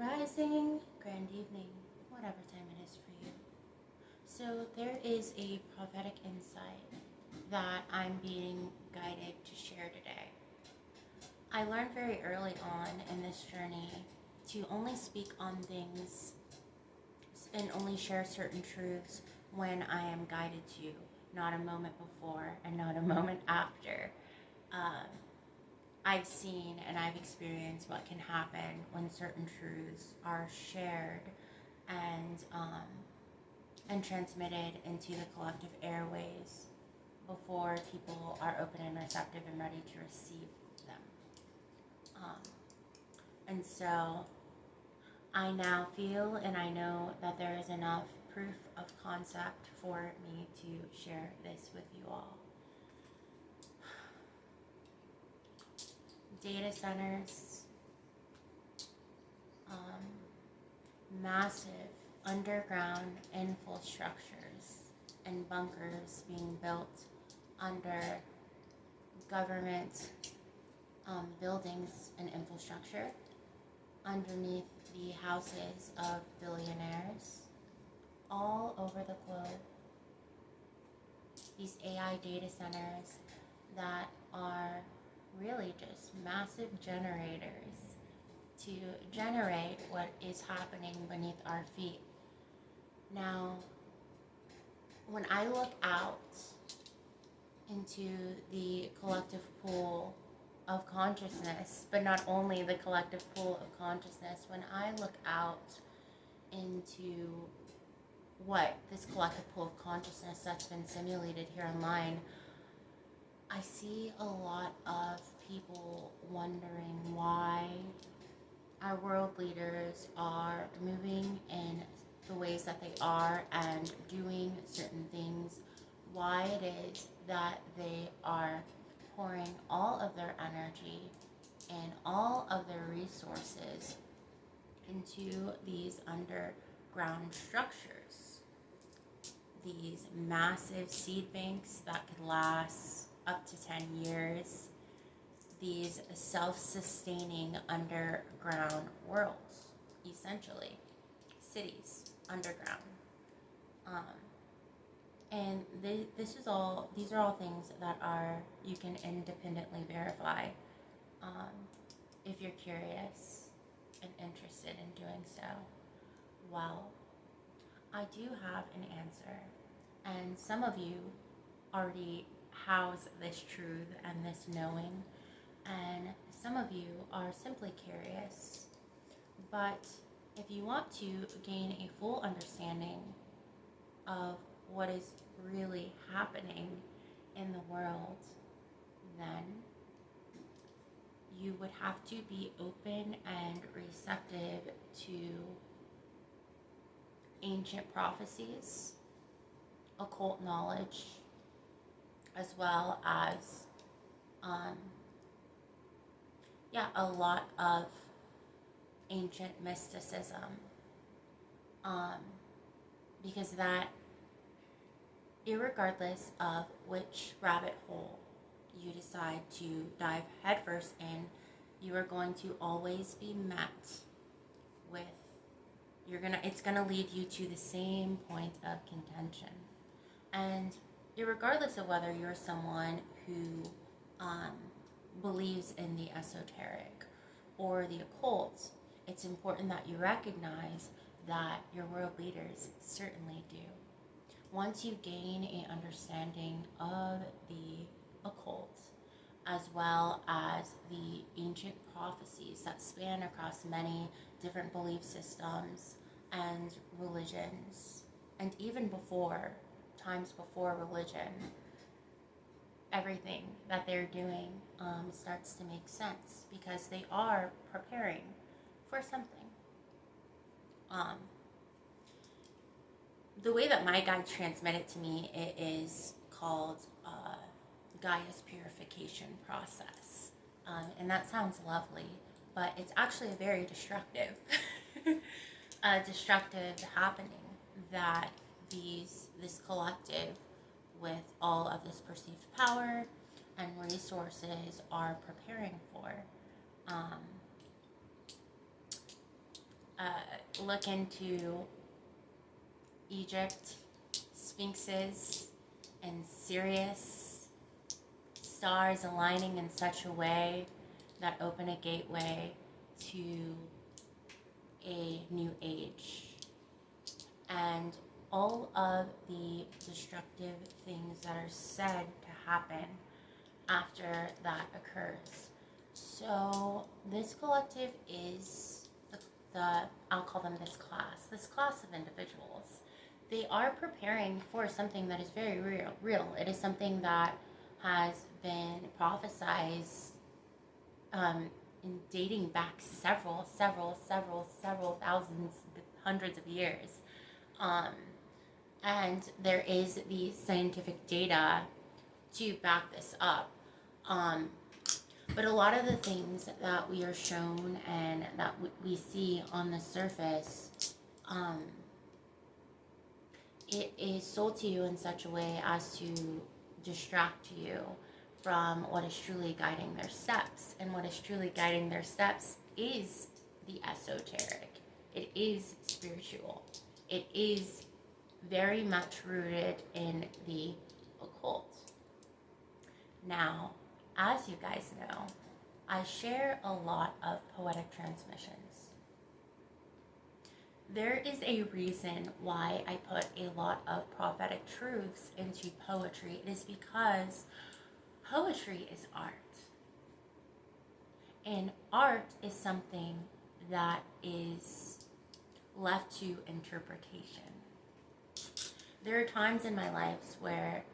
rising, grand evening, whatever time it is for you. So there is a prophetic insight that I'm being guided to share today. I learned very early on in this journey to only speak on things and only share certain truths when I am guided to, not a moment before and not a moment after. I've seen and I've experienced what can happen when certain truths are shared and transmitted into the collective airways before people are open and receptive and ready to receive them. And so I now feel and I know that there is enough proof of concept for me to share this with you all. Data centers, massive underground infrastructures and bunkers being built under government buildings and infrastructure underneath the houses of billionaires all over the globe. These AI data centers that are really just massive generators to generate what is happening beneath our feet. Now, when I look out into the collective pool of consciousness, but not only the collective pool of consciousness, when I look out into what this collective pool of consciousness that's been simulated here online, I see a lot of people wondering why our world leaders are moving in the ways that they are and doing certain things, why it is that they are pouring all of their energy and all of their resources into these underground structures, these massive seed banks that could last up to 10 years, these self-sustaining underground worlds, essentially, cities underground. And these are all things that you can independently verify if you're curious and interested in doing so. Well, I do have an answer, and some of you already house this truth and this knowing, and some of you are simply curious. But if you want to gain a full understanding of what is really happening in the world, then you would have to be open and receptive to ancient prophecies, occult knowledge, as well as a lot of ancient mysticism, because that, irregardless of which rabbit hole you decide to dive headfirst in, you are going to always be met with, it's gonna lead you to the same point of contention. And irregardless of whether you're someone who believes in the esoteric or the occult, it's important that you recognize that your world leaders certainly do. Once you gain an understanding of the occult, as well as the ancient prophecies that span across many different belief systems and religions, and even times before religion, everything that they're doing starts to make sense because they are preparing for something. The way that my guide transmitted to me, it is called Gaia's purification process. And that sounds lovely, but it's actually a very destructive happening that this collective, with all of this perceived power and resources, are preparing for. look into Egypt, sphinxes, and Sirius stars aligning in such a way that open a gateway to a new age. And all of the destructive things that are said to happen after that occurs. So this collective is I'll call them this class of individuals. They are preparing for something that is very real. It is something that has been prophesized in dating back several thousands, hundreds of years. And there is the scientific data to back this up. But a lot of the things that we are shown and that we see on the surface, it is sold to you in such a way as to distract you from what is truly guiding their steps. And what is truly guiding their steps is the esoteric. It is spiritual. It is very much rooted in the occult. Now, as you guys know, I share a lot of poetic transmissions. There is a reason why I put a lot of prophetic truths into poetry. It is because poetry is art. And art is something that is left to interpretation. There are times in my lives where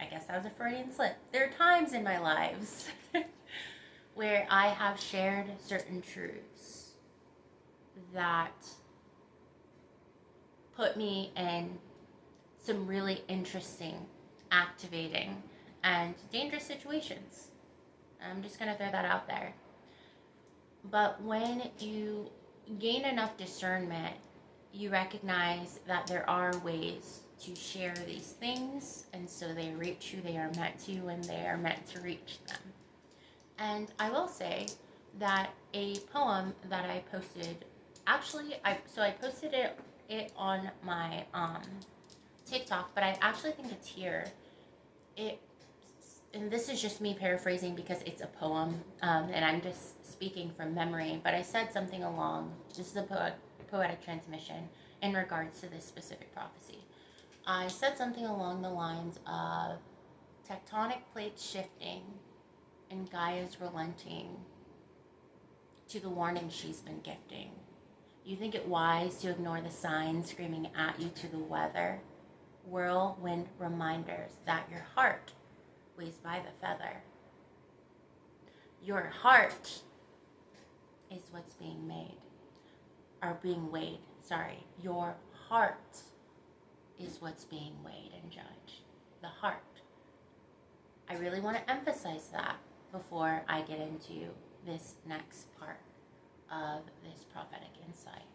I guess that was a Freudian slip. There are times in my lives where I have shared certain truths that put me in some really interesting, activating, and dangerous situations. I'm just going to throw that out there. But when you gain enough discernment, you recognize that there are ways to share these things, and so they reach who they are meant to, and they are meant to reach them. And I will say that a poem that I posted, I posted it on my TikTok, but I actually think it's here. And this is just me paraphrasing because it's a poem, and I'm just speaking from memory, but I said something along, this is a poetic transmission in regards to this specific prophecy. I said something along the lines of tectonic plates shifting and Gaia's relenting to the warning she's been gifting. You think it wise to ignore the signs screaming at you to the weather? Whirlwind reminders that your heart weighs by the feather. Your heart is what's being made. Or being weighed, sorry. Your heart is what's being weighed and judged. The heart. I really want to emphasize that before I get into this next part of this prophetic insight.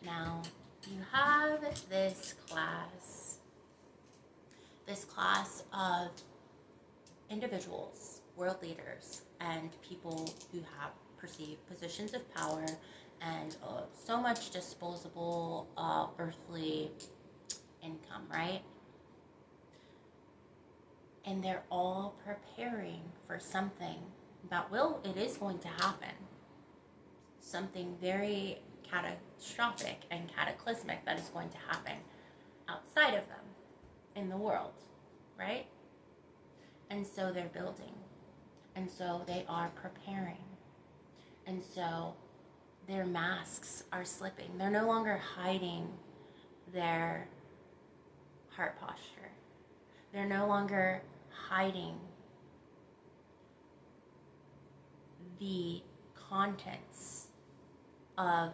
Now, you have this class of individuals, world leaders, and people who have perceived positions of power and so much disposable earthly income, right? And they're all preparing for something that it is going to happen. Something very catastrophic and cataclysmic that is going to happen outside of them in the world, right? And so they're building. And so they are preparing. And so their masks are slipping. They're no longer hiding their heart posture. They're no longer hiding the contents of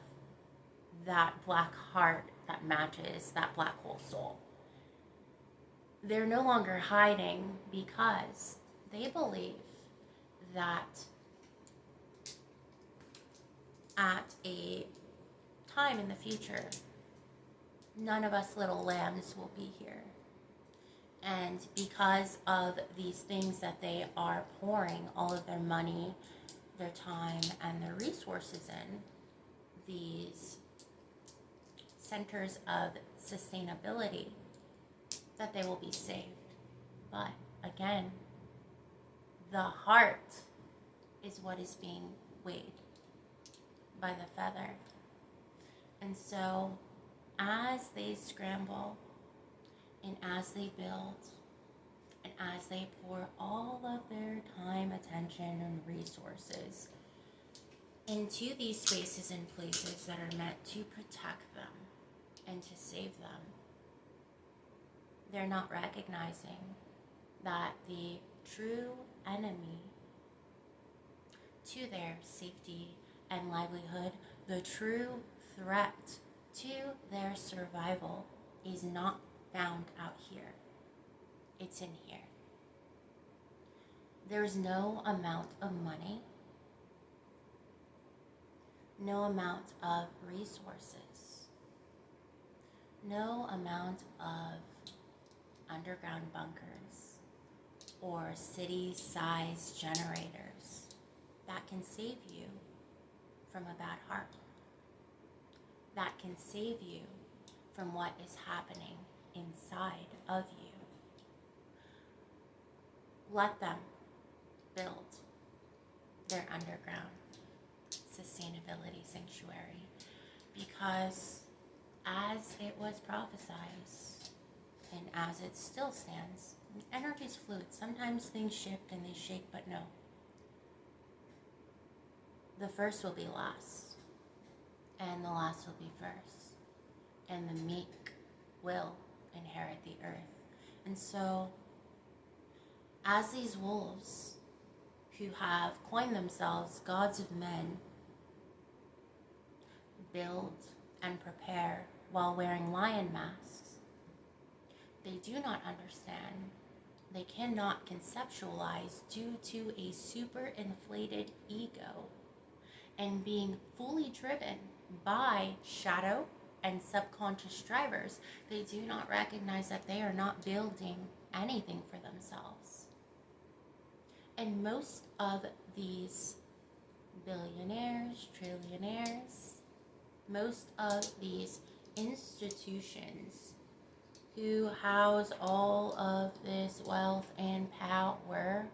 that black heart that matches that black hole soul. They're no longer hiding because they believe that at a time in the future, none of us little lambs will be here. And because of these things that they are pouring all of their money, their time, and their resources in, these centers of sustainability, that they will be saved. But again, the heart is what is being weighed by the feather. And so as they scramble and as they build and as they pour all of their time, attention, and resources into these spaces and places that are meant to protect them and to save them, they're not recognizing that the true enemy to their safety and livelihood, the true threat to their survival, is not found out here. It's in here. There's no amount of money, no amount of resources, no amount of underground bunkers or city-sized generators that can save you from a bad heart, that can save you from what is happening inside of you. Let them build their underground sustainability sanctuary, because as it was prophesied and as it still stands, energy is fluid. Sometimes things shift and they shake, but no. The first will be last, and the last will be first, and the meek will inherit the earth. And so, as these wolves who have coined themselves gods of men build and prepare while wearing lion masks, they do not understand, they cannot conceptualize due to a super inflated ego and being fully driven by shadow and subconscious drivers. They do not recognize that they are not building anything for themselves. And most of these billionaires, trillionaires, most of these institutions who house all of this wealth and power,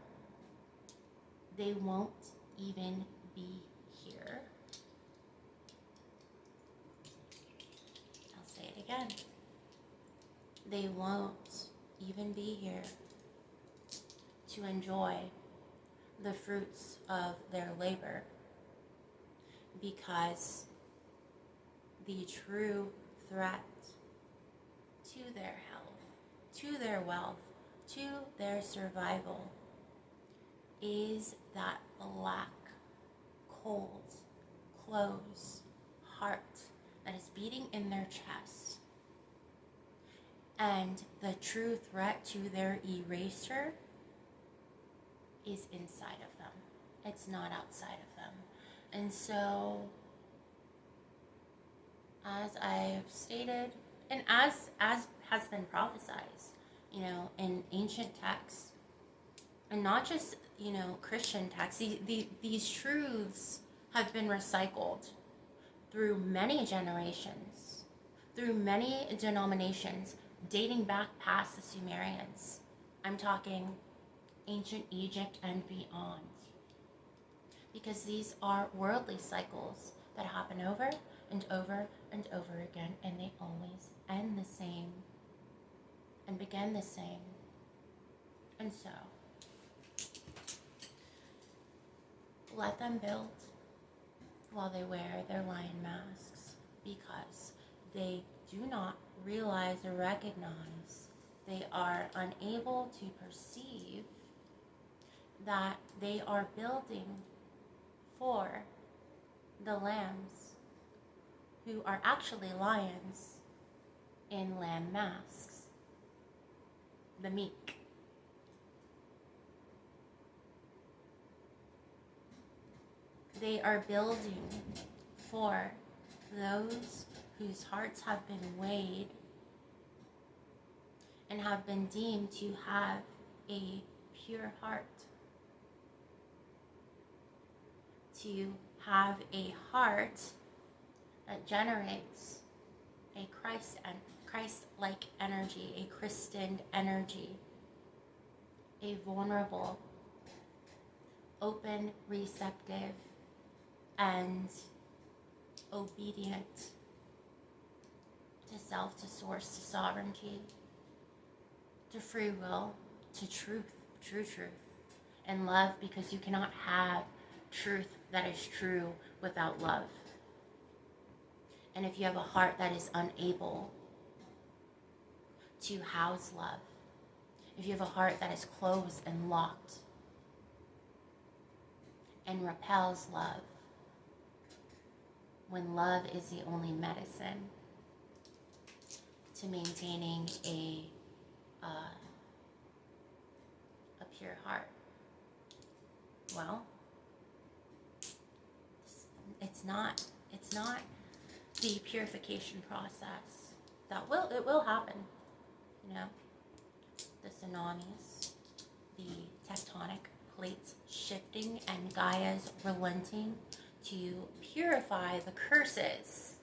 they won't even be here. I'll say it again. They won't even be here to enjoy the fruits of their labor, because the true threat to their health, to their wealth, to their survival is that black, cold, closed heart that is beating in their chest. And the true threat to their erasure is inside of them. It's not outside of them. And so, as I've stated, and as has been prophesied, in ancient texts, and not just, Christian texts, these truths have been recycled through many generations, through many denominations, dating back past the Sumerians. I'm talking ancient Egypt and beyond. Because these are worldly cycles that happen over and over and over again, and they always end the same and begin the same. And so, let them build while they wear their lion masks, because they do not realize or recognize, they are unable to perceive that they are building for the lambs, who are actually lions in lamb masks, the meek. They are building for those whose hearts have been weighed and have been deemed to have a pure heart, to have a heart that generates a Christ-like energy, a Christian energy, a vulnerable, open, receptive, and obedient to self, to source, to sovereignty, to free will, to truth, true truth, and love, because you cannot have truth that is true without love. And if you have a heart that is unable to house love, if you have a heart that is closed and locked and repels love, when love is the only medicine to maintaining a pure heart, well, it's not the purification process. It will happen, you know, the tsunamis, the tectonic plates shifting, and Gaia's relenting to purify the curses,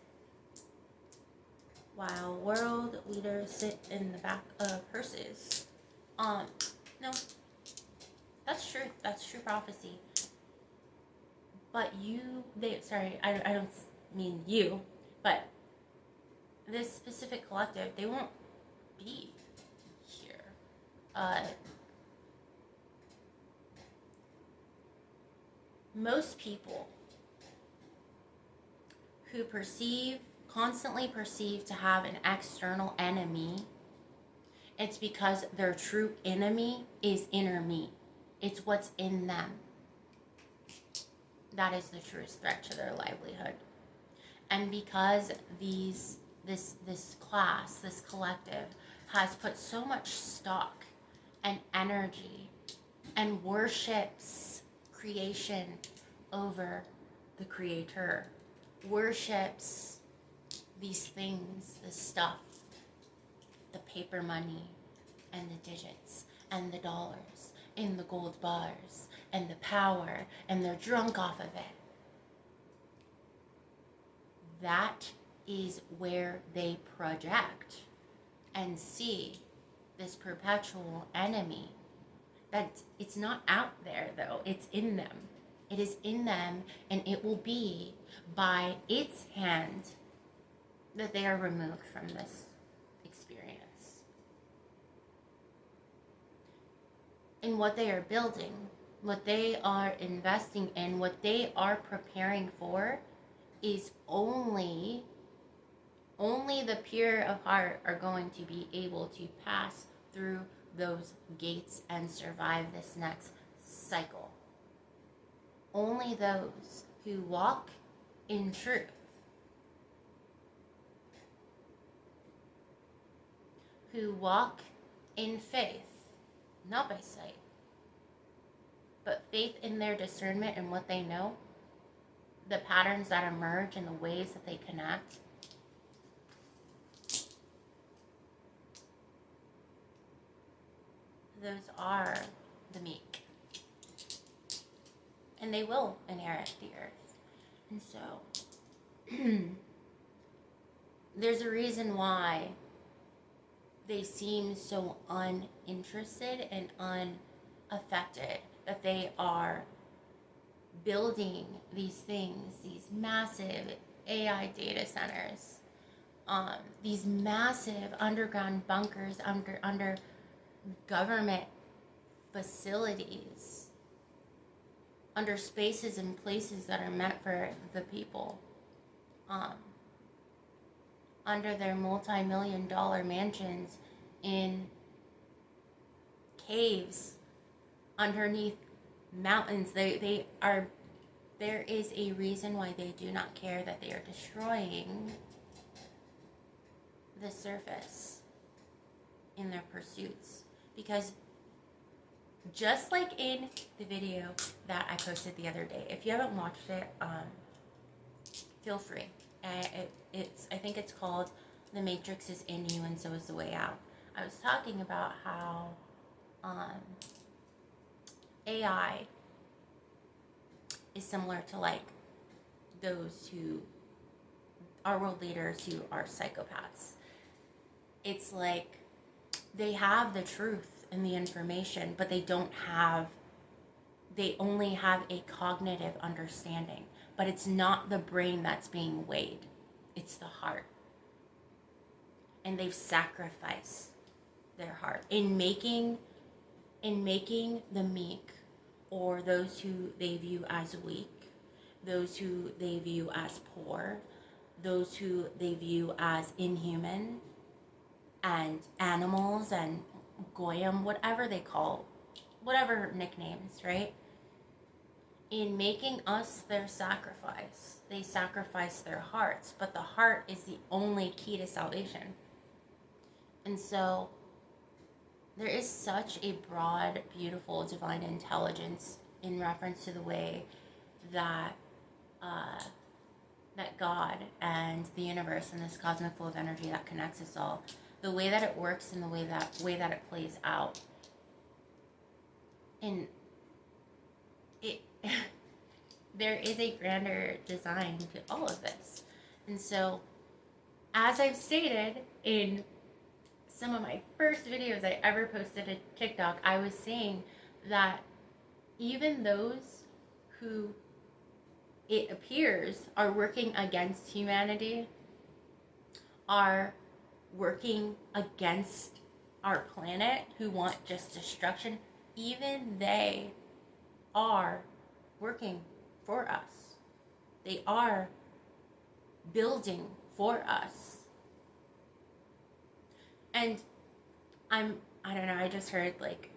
while world leaders sit in the back of hearses. No, that's true. That's true prophecy. But I don't mean you, but this specific collective, they won't be here. Most people who constantly perceive to have an external enemy, it's because their true enemy is inner me. It's what's in them. That is the truest threat to their livelihood. And because this class, this collective, has put so much stock and energy and worships creation over the creator, worships these things, this stuff, the paper money and the digits and the dollars and the gold bars and the power, and they're drunk off of it. That is where they project and see this perpetual enemy. That it's not out there though, it's in them. It is in them, and it will be by its hand that they are removed from this experience. And what they are building, what they are investing in, what they are preparing for is only the pure of heart are going to be able to pass through those gates and survive this next cycle. Only those who walk in truth, who walk in faith, not by sight, but faith in their discernment and what they know, the patterns that emerge and the ways that they connect, those are the meek. And they will inherit the earth. And so, there's a reason why they seem so uninterested and unaffected, that they are building these things, these massive AI data centers, these massive underground bunkers under government facilities, under spaces and places that are meant for the people, under their multi-million-dollar mansions in caves underneath mountains. There is a reason why they do not care that they are destroying the surface in their pursuits. Because just like in the video that I posted the other day, if you haven't watched it, feel free. I think it's called "The Matrix is in You and so is the way out." I was talking about how AI is similar to like those who our world leaders who are psychopaths. It's like they have the truth and the information, but they only have a cognitive understanding. But it's not the brain that's being weighed, it's the heart. And they've sacrificed their heart in making the meek, or those who they view as weak, those who they view as poor, those who they view as inhuman and animals and goyim, whatever they call, whatever nicknames, right? In making us their sacrifice, they sacrifice their hearts, but the heart is the only key to salvation. And so there is such a broad, beautiful, divine intelligence in reference to the way that that God and the universe and this cosmic flow of energy that connects us all, the way that it works and the way that it plays out. And it there is a grander design to all of this. And so, as I've stated in some of my first videos I ever posted to TikTok, I was saying that even those who it appears are working against humanity, are working against our planet, who want just destruction, even they are working for us. They are building for us. And I don't know, I just heard, like,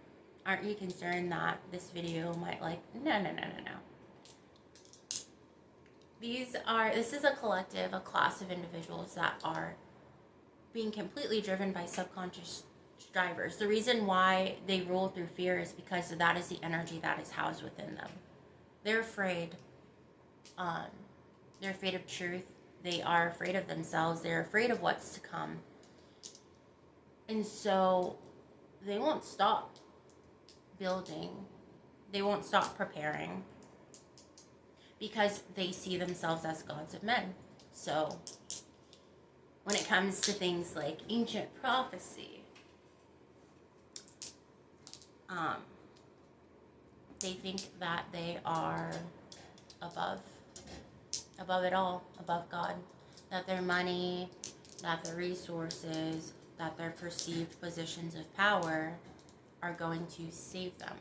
aren't you concerned that this video might, like, no. This is a collective, a class of individuals that are being completely driven by subconscious drivers. The reason why they rule through fear is because that is the energy that is housed within them. They're afraid. They're afraid of truth. They are afraid of themselves. They're afraid of what's to come. And so they won't stop building. They won't stop preparing, because they see themselves as gods of men. So when it comes to things like ancient prophecy, they think that they are above it all, above God, that their money, that their resources, that their perceived positions of power are going to save them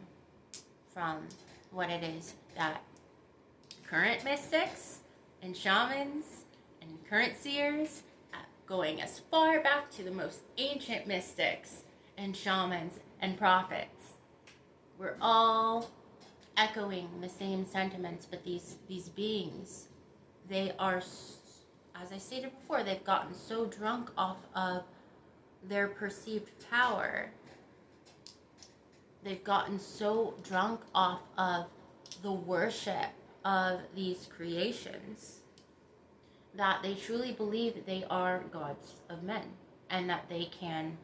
from what it is that current mystics and shamans and current seers, going as far back to the most ancient mystics and shamans and prophets, we're all echoing the same sentiments. But these beings, they are, as I stated before, they've gotten so drunk off of their perceived power. They've gotten so drunk off of the worship of these creations that they truly believe that they are gods of men, and that they can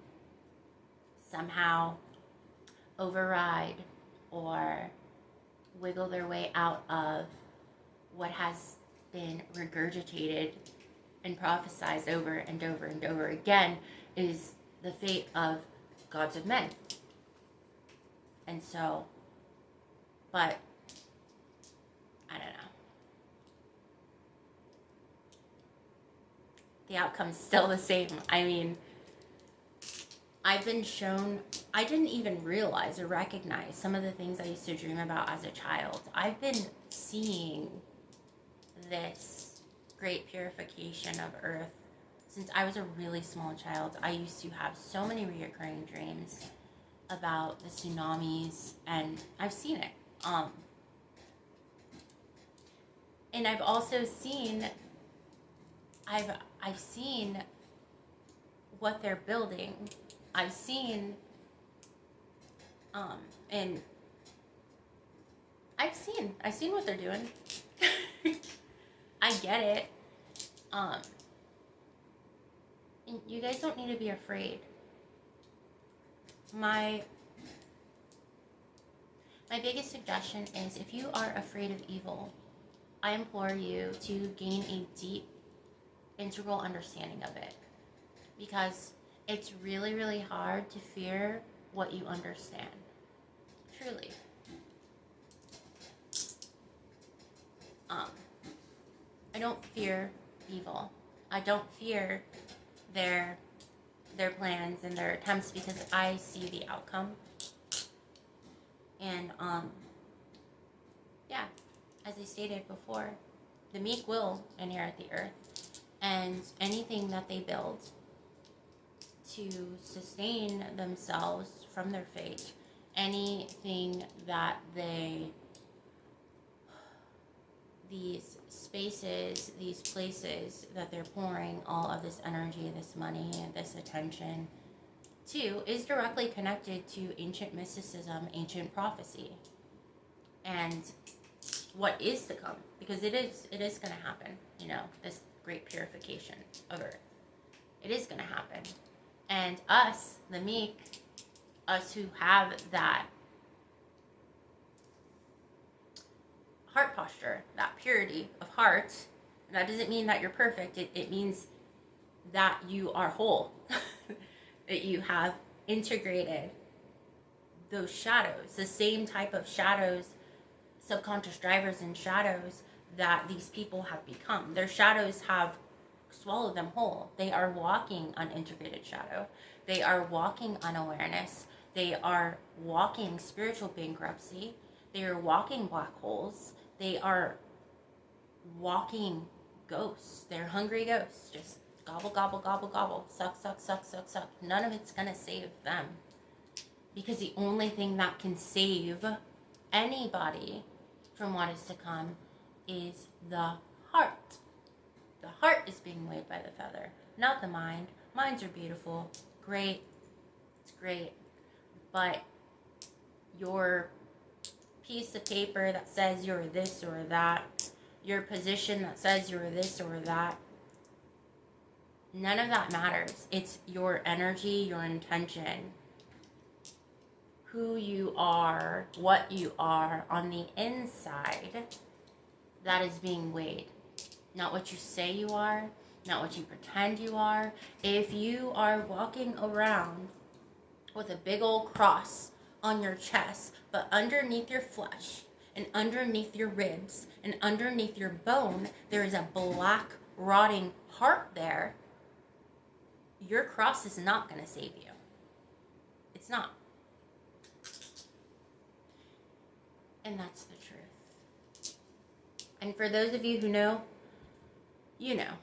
somehow override or wiggle their way out of what has been regurgitated and prophesized over and over and over again is the fate of gods of men. And so, but I don't know. The outcome's still the same. I mean, I've been shown, I didn't even realize or recognize some of the things I used to dream about as a child. I've been seeing this great purification of Earth since I was a really small child. I used to have so many reoccurring dreams about the tsunamis, and I've seen it. And I've also seen, I've seen what they're building. I've seen, and I've seen what they're doing. I get it. And you guys don't need to be afraid. My biggest suggestion is, if you are afraid of evil, I implore you to gain a deep integral understanding of it, because it's really, really hard to fear what you understand. Truly. I don't fear evil. I don't fear their plans and their attempts, because I see the outcome. And yeah, as I stated before, the meek will inherit the earth, and anything that they build to sustain themselves from their fate, anything that these spaces, these places that they're pouring all of this energy, this money, and this attention to, is directly connected to ancient mysticism, ancient prophecy, and what is to come, because it is going to happen. This great purification of earth, it is going to happen. And us, the meek, us who have that heart posture, that purity of heart, that doesn't mean that you're perfect. It means that you are whole, that you have integrated those shadows, the same type of shadows, subconscious drivers and shadows that these people have become. Their shadows have swallowed them whole. They are walking unintegrated shadow. They are walking unawareness. They are walking spiritual bankruptcy. They are walking black holes. They are walking ghosts. They're hungry ghosts. Just gobble, gobble, gobble, gobble. Suck, suck, suck, suck, suck. None of it's going to save them. Because the only thing that can save anybody from what is to come is the heart. The heart is being weighed by the feather, not the mind. Minds are beautiful. Great. It's great. But your piece of paper that says you're this or that, your position that says you're this or that, none of that matters. It's your energy, your intention, who you are, what you are on the inside, that is being weighed. Not what you say you are, not what you pretend you are. If you are walking around with a big old cross on your chest, but underneath your flesh and underneath your ribs and underneath your bone, there is a black, rotting heart there, your cross is not going to save you. It's not. And that's the truth. And for those of you who know, you know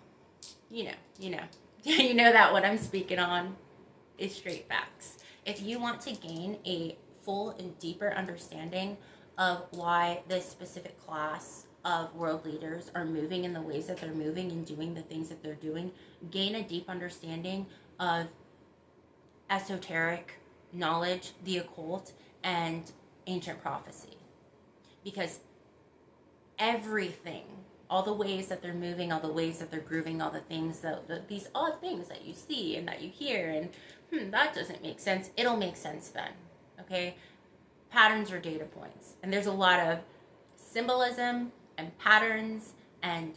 that what I'm speaking on is straight facts. If you want to gain a full and deeper understanding of why this specific class of world leaders are moving in the ways that they're moving and doing the things that they're doing, gain a deep understanding of esoteric knowledge, the occult, and ancient prophecy. Because everything, all the ways that they're moving, all the ways that they're grooving, all the things these odd things that you see and that you hear, and that doesn't make sense. It'll make sense then, okay? Patterns are data points, and there's a lot of symbolism and patterns and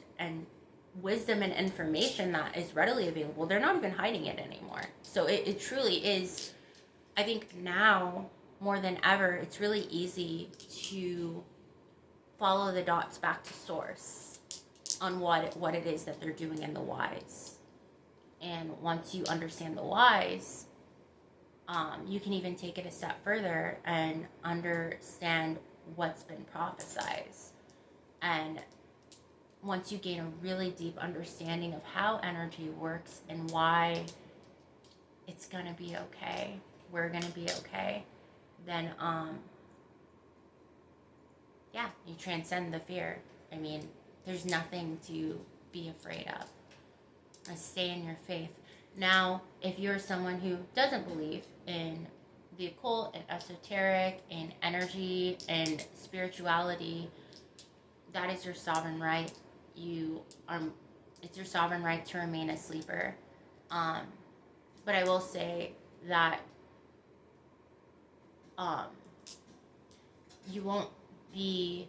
wisdom and information that is readily available. They're not even hiding it anymore. So it truly is. I think now more than ever, it's really easy to follow the dots back to source on what it is that they're doing in the whys. And once you understand the whys, you can even take it a step further and understand what's been prophesized. And once you gain a really deep understanding of how energy works and why it's going to be okay, we're going to be okay, then you transcend the fear. I mean, there's nothing to be afraid of. Stay in your faith. Now, if you're someone who doesn't believe in the occult and esoteric and energy and spirituality, that is your sovereign right. It's your sovereign right to remain a sleeper. But I will say that you won't be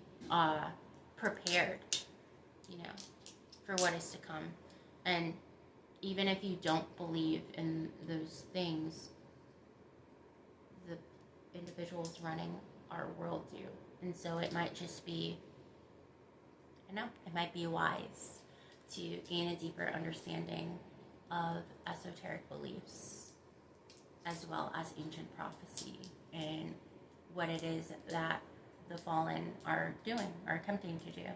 prepared, for what is to come And even if you don't believe in those things, the individuals running our world do. And so it might just be, it might be wise to gain a deeper understanding of esoteric beliefs as well as ancient prophecy and what it is that the fallen are doing or attempting to do.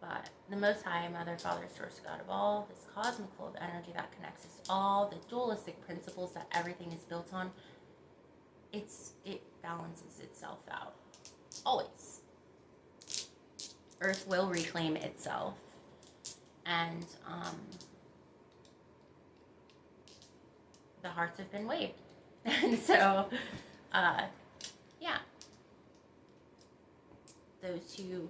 But the Most High, Mother, Father, Source, God of all, this cosmic flow of energy that connects us all, the dualistic principles that everything is built on, it balances itself out. Always. Earth will reclaim itself. And the hearts have been waved. And so, yeah. Those who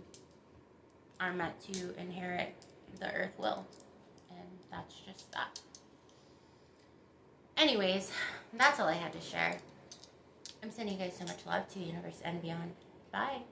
are meant to inherit the earth will. And that's just that. Anyways, that's all I had to share. I'm sending you guys so much love to the universe and beyond. Bye.